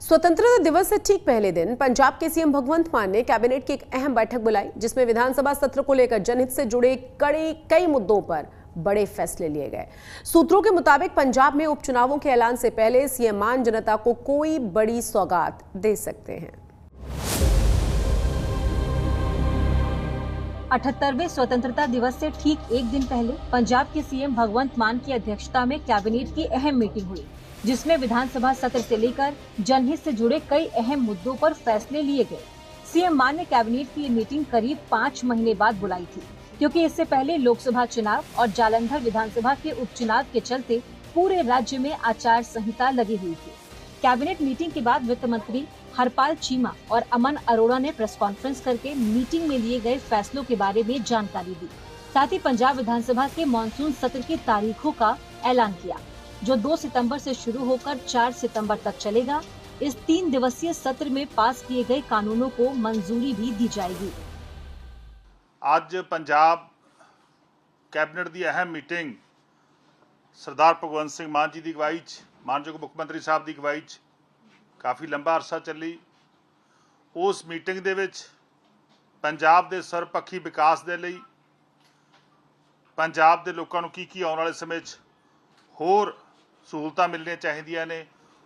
स्वतंत्रता दिवस से ठीक पहले दिन पंजाब के सीएम भगवंत मान ने कैबिनेट की एक अहम बैठक बुलाई, जिसमें विधानसभा सत्र को लेकर जनहित से जुड़े कई मुद्दों पर बड़े फैसले लिए गए। सूत्रों के मुताबिक पंजाब में उपचुनावों के ऐलान से पहले सीएम मान जनता को कोई बड़ी सौगात दे सकते हैं। 78वें स्वतंत्रता दिवस से ठीक एक दिन पहले पंजाब के सीएम भगवंत मान की अध्यक्षता में कैबिनेट की अहम मीटिंग हुई, जिसमें विधानसभा सत्र से लेकर जनहित से जुड़े कई अहम मुद्दों पर फैसले लिए गए। सीएम मान ने कैबिनेट की ये मीटिंग करीब 5 महीने बाद बुलाई थी, क्योंकि इससे पहले लोकसभा चुनाव और जालंधर विधानसभा के उपचुनाव के चलते पूरे राज्य में आचार संहिता लगी हुई थी। कैबिनेट मीटिंग के बाद वित्त मंत्री हरपाल चीमा और अमन अरोड़ा ने प्रेस कॉन्फ्रेंस करके मीटिंग में लिए गए फैसलों के बारे में जानकारी दी। साथ ही पंजाब विधानसभा के मानसून सत्र की तारीखों का ऐलान किया, जो 2 सितंबर से शुरू होकर 4 सितंबर तक चलेगा। इस 3 दिवसीय सत्र में पास किए गए कानूनों को मंजूरी भी दी जाएगी। आज पंजाब कैबिनेट की अहम मीटिंग सरदार भगवंत सिंह मान जी की अगवाई च, मानयोग मुख मंत्री साहब की अगवाई च काफ़ी लंबा अरसा चली। उस मीटिंग दे विच पंजाब के सर्वपक्षी विकास के लिए पंजाब के लोगों को की आने वाले समय होर सहूलतां मिलनियां चाहिए ने,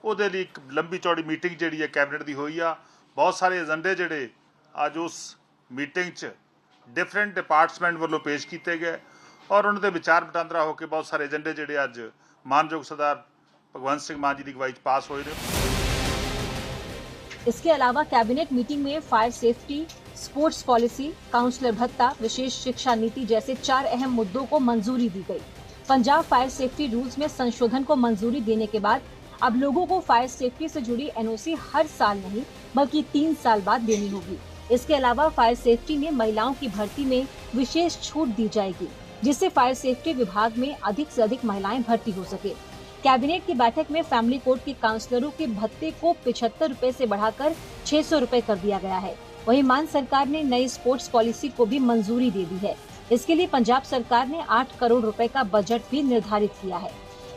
उहदे लई एक लंबी चौड़ी मीटिंग जिहड़ी है कैबिनेट की हुई आ। बहुत सारे एजेंडे जिहड़े अज उस मीटिंग च डिफरेंट डिपार्टमेंट वालों पेश किए गए और उन्होंने विचार वटांदरा होकर बहुत सारे एजेंडे जिहड़े अज मानयोग सरदार भगवंत सिंह मान जी की अगवाई पास होए ने। इसके अलावा कैबिनेट मीटिंग में fire safety, sports policy, councillor भत्ता, विशेष शिक्षा नीति जैसे 4 अहम मुद्दों को मंजूरी दी गई। पंजाब फायर सेफ्टी रूल्स में संशोधन को मंजूरी देने के बाद अब लोगों को फायर सेफ्टी से जुड़ी एनओसी हर साल नहीं बल्कि 3 साल बाद देनी होगी। इसके अलावा फायर सेफ्टी में महिलाओं की भर्ती में विशेष छूट दी जाएगी, जिससे फायर सेफ्टी विभाग में अधिक से अधिक महिलाएं भर्ती हो सके। कैबिनेट की बैठक में फैमिली कोर्ट के काउंसलरों के भत्ते को 75 रुपए से बढ़ाकर 600 रुपए कर दिया गया है। वहीं मान सरकार ने नई स्पोर्ट्स पॉलिसी को भी मंजूरी दे दी है। इसके लिए पंजाब सरकार ने 8 करोड़ रुपए का बजट भी निर्धारित किया है।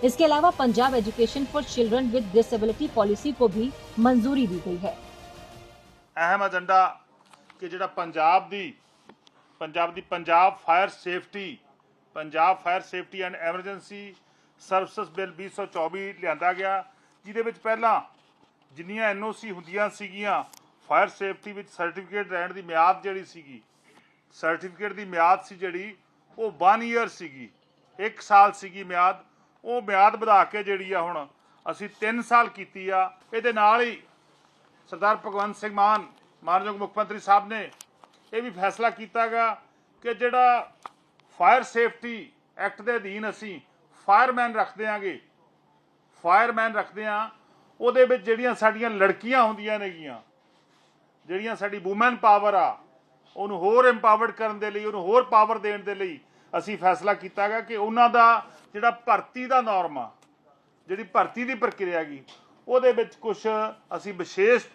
इसके अलावा Punjab education for children with disability policy को भी मंजूरी दी गई है। अहम एजेंडा कि जिहड़ा Punjab fire safety and emergency services bill 2024 लिया गया, जिहदे विच पहला जिन्नियां एनओसी हुंदियां सीगियां फायर सेफ्टी विच सर्टिफिकेट लैण दी म्याद जिहड़ी सीगी, सर्टिफिकेट की म्याद सी जिहड़ी वो 1 ईयर सीगी, 1 साल सीगी म्याद, वो म्याद बढ़ा के जिहड़ी आ हुण असीं 3 साल कीती आ। इहदे नाल ही सरदार भगवंत सिंह मान मानयोग मुख मंत्री साहब ने यह भी फैसला किया गा कि जिहड़ा फायर सेफ्टी एक्ट के अधीन असीं फायरमैन रखते हैं, उहदे विच जिहड़ियां साडीआं लड़कियां हुंदियां नेगियां, जिहड़ियां साडी वूमैन पावर आ, उन्होंने होर एम्पावर्ड करने के लिए, उन्होंने होर पावर देने के लिए असी फैसला किया गया कि उन्हों का जिहड़ा भर्ती का नॉर्म आ, जिहड़ी भर्ती की प्रक्रिया हैगी, उहदे विच कुछ असी विशेष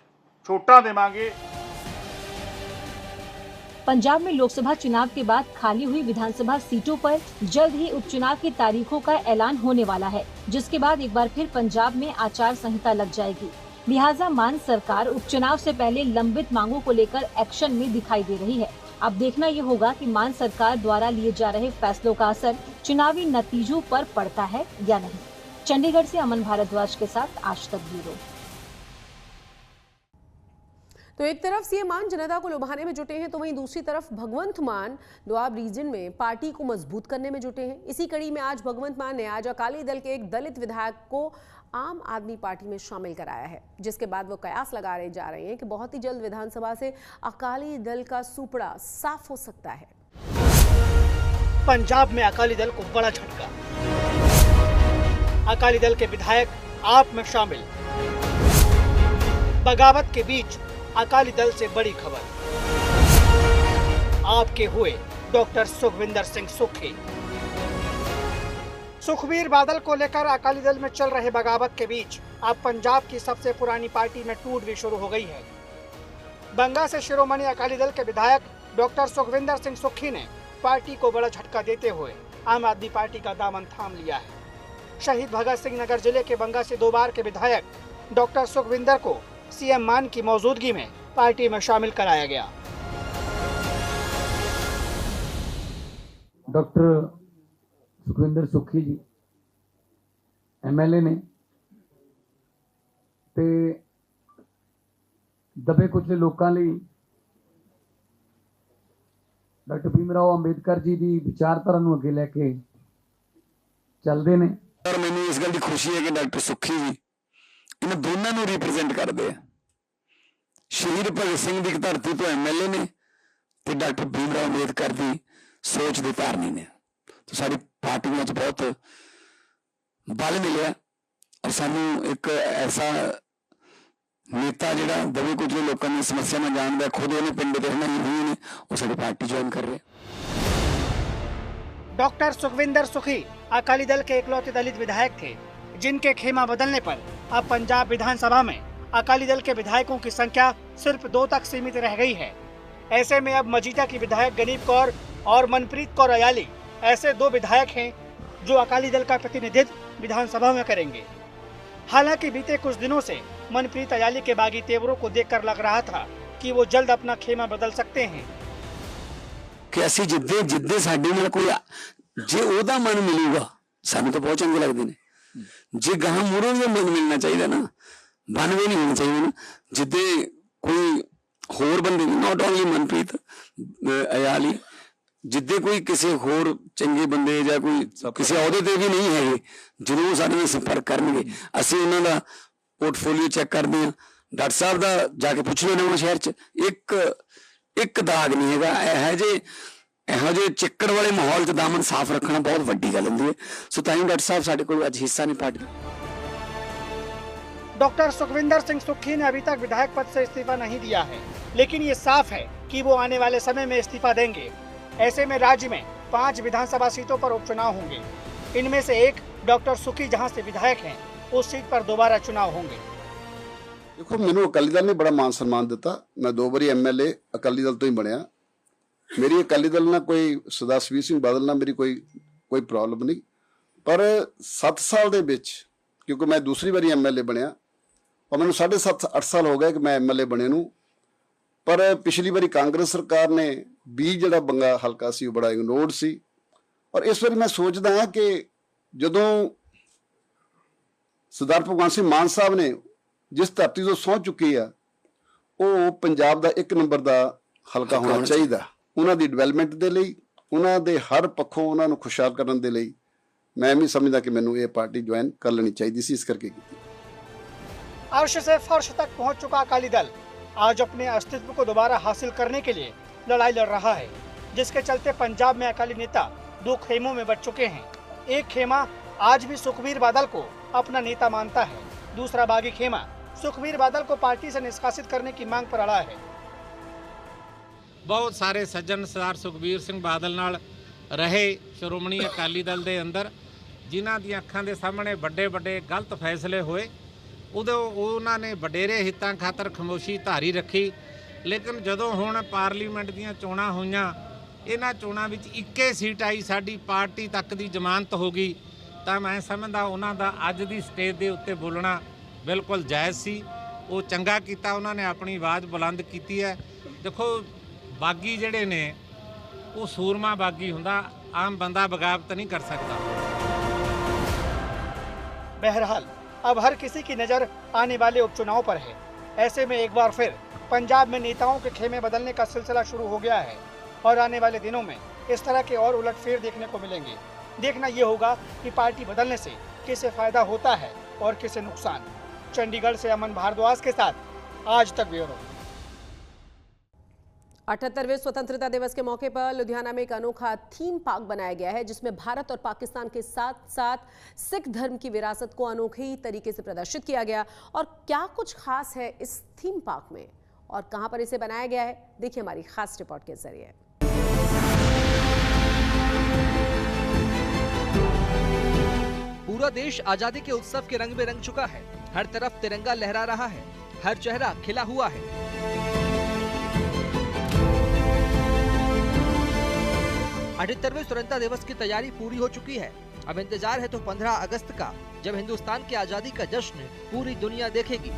छूटां देवांगे। पंजाब में लोकसभा चुनाव के बाद खाली हुई विधानसभा सीटों पर जल्द ही उपचुनाव की तारीखों का ऐलान होने वाला है, जिसके बाद एक बार फिर पंजाब में आचार संहिता लग जाएगी। लिहाजा मान सरकार उपचुनाव से पहले लंबित मांगों को लेकर एक्शन में दिखाई दे रही है। अब देखना ये होगा कि मान सरकार द्वारा लिए जा रहे फैसलों का असर चुनावी नतीजों पर पड़ता है या नहीं। चंडीगढ़ से अमन भारद्वाज के साथ आज तक ब्यूरो। तो एक तरफ सीएम मान जनता को लुभाने में जुटे हैं, तो वहीं दूसरी तरफ भगवंत मान दोआब रीजन में पार्टी को मजबूत करने में जुटे हैं। इसी कड़ी में आज भगवंत मान ने आज अकाली दल के एक दलित विधायक को आम आदमी पार्टी में शामिल कराया है, जिसके बाद वो कयास लगा जा रहे हैं कि बहुत ही जल्द विधानसभा से अकाली दल का सुपड़ा साफ हो सकता है। पंजाब में अकाली दल को बड़ा झटका, अकाली दल के विधायक आप में शामिल। बगावत के बीच अकाली दल से बड़ी खबर, आपके हुए डॉक्टर सुखविंदर सिंह सुक्खी। सुखबीर बादल को लेकर अकाली दल में चल रहे बगावत के बीच अब पंजाब की सबसे पुरानी पार्टी में टूट भी शुरू हो गई है। बंगा से शिरोमणि अकाली दल के विधायक डॉक्टर सुखविंदर सिंह सुक्खी ने पार्टी को बड़ा झटका देते हुए आम आदमी पार्टी का दामन थाम लिया है। शहीद भगत सिंह नगर जिले के बंगा से 2 बार के विधायक डॉक्टर सुखविंदर को सीएम मान की मौजूदगी में पार्टी में शामिल कराया गया। डॉक्टर सुखविंदर सुखी जी एमएलए ने ते दबे कुचले लोगों ਲਈ डॉक्टर भीमराव अंबेडकर जी की विचारधारा ਨੂੰ ਅੱਗੇ ਲੈ ਕੇ ਚੱਲਦੇ ਨੇ। और मैंने इस गल की खुशी है कि डॉक्टर सुखी जी इन दोनों को रिप्रेजेंट करते हैं। शहीद भगत सिंह की धरती तो एमएलए ने ते डॉक्टर भीमराव अंबेडकर की सोच के धारनी ने, तो सारी पार्टी में बहुत बल मिले और सानू एक ऐसा नेता जिहड़ा दबे कुचले लोगों की समस्या में जानता, खुद उन्हें पिंड के रहना हुई ने, वो साडी पार्टी ज्वाइन कर रहे। डॉक्टर सुखविंदर सुखी अकाली दल के इकलौते दलित विधायक थे, जिनके खेमा बदलने पर अब पंजाब विधानसभा में अकाली दल के विधायकों की संख्या सिर्फ 2 तक सीमित रह गई है। ऐसे में अब मजीठा की विधायक गनीप कौर और मनप्रीत कौर अयाली ऐसे 2 विधायक हैं जो अकाली दल का प्रतिनिधित्व विधानसभा में करेंगे। हालांकि बीते कुछ दिनों से मनप्रीत अयाली के बागी तेवरों को देखकर लग रहा था कि वो जल्द अपना खेमा बदल सकते हैं कि असी जिद्दे जिद्दे साडे नाल कोई जे ओदा मन मिलूगा सानू तो बहुत चंगे लगते हैं, जे गांव मुरों का मन मिलना चाहिए ना, बनवे नहीं होना चाहिए ना, जिद्दे कोई होर बंदे नॉट ओनली मनप्रीत अयाली, जिद्दे कोई किसी होर चंगे बंदे या कोई किसी अहदे ते भी नहीं है, जरूर साडे संपर्क करनगे। असीं उन्हां दा पोर्टफोलियो चेक करते हैं, डॉक्टर साहब का जाके पुछ लो नवां शहर च एक दाग नहीं है। ਇਹੋ ਜਿਹੇ चिक्कड़ वाले माहौल च दामन साफ रखना बहुत वड्डी गल हुंदी है। सो ताईं डॉक्टर साहब साडे कोल अज हिस्सा नहीं पार्टी। डॉक्टर सुखविंदर सिंह सुक्खी ने अभी तक विधायक पद से इस्तीफा नहीं दिया है, लेकिन ये साफ है कि वो आने वाले समय में इस्तीफा देंगे। ऐसे में राज्य में 5 विधानसभा सीटों पर उपचुनाव होंगे। इनमें से एक डॉक्टर सुक्खी जहां से विधायक हैं, उस सीट पर दोबारा चुनाव होंगे। देखो, मैनू अकाली दल ने बड़ा मान सम्मान दिता, मैं 2 बारी एमएलए अकाली दल तो ही बनया। मेरी अकाली दल ना कोई सरदार सुखबीर सिंह बादल ना मेरी कोई प्रॉब्लम नहीं, पर 7 साल दे विच क्योंकि मैं दूसरी बारी एमएलए बनया और मैंने 7.5-8 साल हो गए कि मैं एमएलए बने नूं, पर पिछली बारी कांग्रेस सरकार ने 20 जिहड़ा बंगा हल्का सी बड़ा इग्नोर्ड सी, और इस बारी मैं सोचदा हाँ कि जदों सरदार भगवंत सिंह मान साहब ने जिस धरती तो सौं चुकी है वो पंजाब का 1 नंबर का हल्का होना चाहिए। उन्हां दी डिवेलपमेंट दे लई, उन्हां दे हर पक्षों उन्हां नूं खुशहाल करन दे लई मैं भी समझदा कि मैनूं ये पार्टी ज्वाइन कर लेनी चाहिए सी, इस करके की। अर्श से फर्श तक पहुंच चुका अकाली दल आज अपने अस्तित्व को दोबारा हासिल करने के लिए लड़ाई लड़ रहा है, जिसके चलते पंजाब में अकाली नेता 2 खेमों में बंट चुके हैं। एक खेमा आज भी सुखबीर बादल को अपना नेता मानता है, दूसरा बागी खेमा सुखबीर बादल को पार्टी से निष्कासित करने की मांग पर अड़ा है। बहुत सारे सज्जन सरदार सुखबीर सिंह बादल नाल रहे श्रोमणी अकाली दल के अंदर, जिन्हां दी अखां दे सामने बड़े बड़े गलत फैसले होए, उदों उन्होंने वडेरे हितां खातर खामोशी धारी रखी। लेकिन जदों हुण पार्लीमेंट दीयां चोणां होईयां, इन्हां चोणां विच 21 सीट आई, साडी पार्टी तक दी जमानत हो गई, तां मैं समझदा उन्हां दा अज दी स्टेज दे उत्ते बोलना बिल्कुल जायज़ सी। वो चंगा कीता उन्होंने अपनी आवाज़ बुलंद की है। देखो, बागी जड़े ने वो सूरमा बागी हुंदा, आम बंदा बगावत नहीं कर सकता। बहरहाल अब हर किसी की नज़र आने वाले उपचुनाव पर है। ऐसे में एक बार फिर पंजाब में नेताओं के खेमे बदलने का सिलसिला शुरू हो गया है और आने वाले दिनों में इस तरह के और उलटफेर देखने को मिलेंगे। देखना ये होगा कि पार्टी बदलने से किसे फायदा होता है और किसे नुकसान। चंडीगढ़ से अमन भारद्वाज के साथ आज तक ब्यूरो। 78वें स्वतंत्रता दिवस के मौके पर लुधियाना में एक अनोखा थीम पार्क बनाया गया है, जिसमें भारत और पाकिस्तान के साथ साथ सिख धर्म की विरासत को अनोखे तरीके से प्रदर्शित किया गया। और क्या कुछ खास है इस थीम पार्क में और कहां पर इसे बनाया गया है, देखिए हमारी खास रिपोर्ट के जरिए। पूरा देश आजादी के उत्सव के रंग में रंग चुका है। हर तरफ तिरंगा लहरा रहा है, हर चेहरा खिला हुआ है। अठहत्तरवें स्वतंत्रता दिवस की तैयारी पूरी हो चुकी है। अब इंतजार है तो 15 अगस्त का, जब हिंदुस्तान की आजादी का जश्न पूरी दुनिया देखेगी।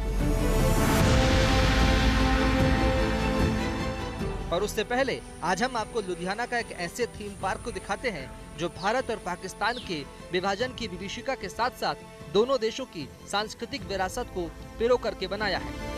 और उससे पहले आज हम आपको लुधियाना का एक ऐसे थीम पार्क को दिखाते हैं जो भारत और पाकिस्तान के विभाजन की विभीषिका के साथ साथ दोनों देशों की सांस्कृतिक विरासत को पिरो करके बनाया है।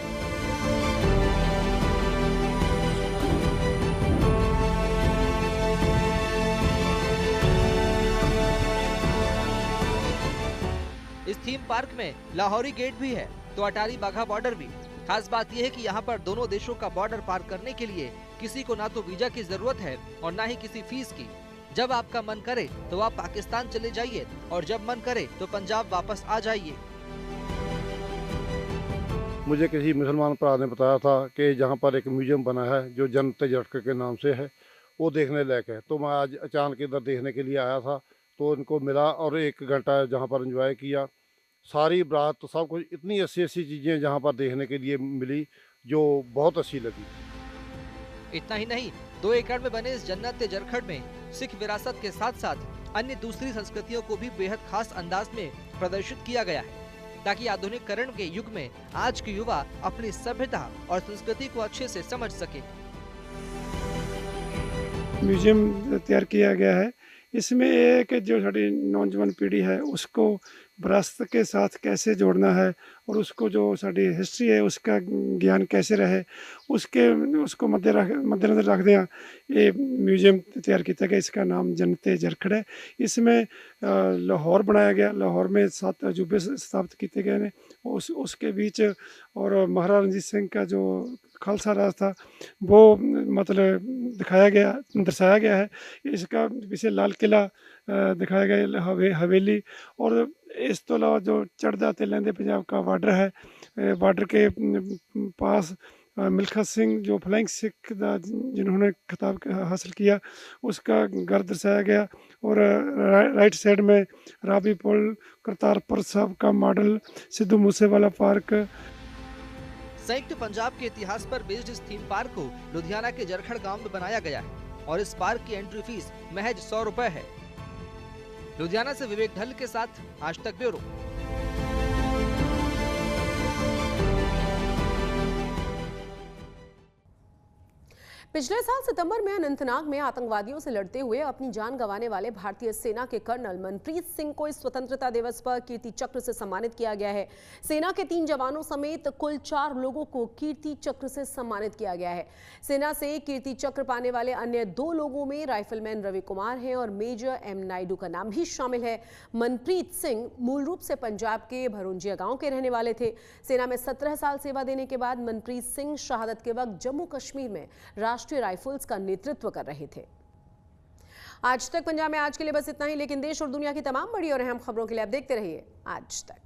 इस थीम पार्क में लाहौरी गेट भी है तो अटारी बाघा बॉर्डर भी। खास बात यह है कि यहाँ पर दोनों देशों का बॉर्डर पार करने के लिए किसी को ना तो वीजा की जरूरत है और ना ही किसी फीस की। जब आपका मन करे तो आप पाकिस्तान चले जाइए और जब मन करे तो पंजाब वापस आ जाइए। मुझे किसी मुसलमान भरा ने बताया था कि जहाँ पर एक म्यूजियम बना है जो जन्नत जरखड़ के नाम से है, वो देखने लायक है। तो मैं आज अचानक इधर देखने के लिए आया था, तो इनको मिला और 1 घंटा जहाँ पर एंजॉय किया। सारी बारात तो सब कुछ इतनी ऐसी चीज़ें जहाँ पर देखने के लिए मिली जो बहुत अच्छी लगी। इतना ही नहीं, 2 एकड़ में बने इस जन्नत जरखड़ में सिख विरासत के साथ साथ अन्य दूसरी संस्कृतियों को भी बेहद खास अंदाज में प्रदर्शित किया गया है, ताकि आधुनिकीकरण के युग में आज के युवा अपनी सभ्यता और संस्कृति को अच्छे से समझ सके। म्यूजियम तैयार किया गया है। इसमें एक जो हमारी नौजवान पीढ़ी है उसको विरासत के साथ कैसे जोड़ना है और उसको जो हमारी हिस्ट्री है उसका ज्ञान कैसे रहे उसको मद्देनजर रखते हैं ये म्यूजियम तैयार किया गया। इसका नाम जन्नत जरखड़ है। इसमें लाहौर बनाया गया, लाहौर में 7 अजूबे स्थापित किए गए हैं। उसके बीच और महाराजा रणजीत सिंह का जो खालसा राज था वो मतलब दर्शाया गया है। इसका पीछे लाल किला दिखाया गया, हवेली, और इस तो अलावा जो चढ़दा ते लहंदे पंजाब का बॉर्डर है, बॉर्डर के पास मिल्खा सिंह जो फ्लाइंग सिख जिन्होंने खिताब हासिल किया उसका घर दर्शाया गया। और राइट साइड में रावी पुल, करतारपुर साहब का मॉडल, सिद्धू मूसेवाला पार्क। संयुक्त पंजाब के इतिहास पर बेस्ड इस थीम पार्क को लुधियाना के जरखड़ गांव में बनाया गया है और इस पार्क की एंट्री फीस महज 100 रुपए है। लुधियाना से विवेक ढल के साथ आज तक ब्यूरो। पिछले साल सितंबर में अनंतनाग में आतंकवादियों से लड़ते हुए अपनी जान गंवाने वाले भारतीय सेना के कर्नल मनप्रीत सिंह को इस स्वतंत्रता दिवस पर कीर्ति चक्र से सम्मानित किया गया है। सेना के 3 जवानों समेत कुल 4 लोगों को कीर्ति चक्र से सम्मानित किया गया है। सेना से कीर्ति चक्र पाने वाले अन्य 2 लोगों में राइफलमैन रवि कुमार हैं और मेजर एम नायडू का नाम भी शामिल है। मनप्रीत सिंह मूल रूप से पंजाब के भरोंजिया गांव के रहने वाले थे। सेना में 17 साल सेवा देने के बाद मनप्रीत सिंह शहादत के वक्त जम्मू कश्मीर में राष्ट्रीय राइफल्स का नेतृत्व कर रहे थे। आज तक पंजाब में आज के लिए बस इतना ही, लेकिन देश और दुनिया की तमाम बड़ी और अहम खबरों के लिए आप देखते रहिए आज तक।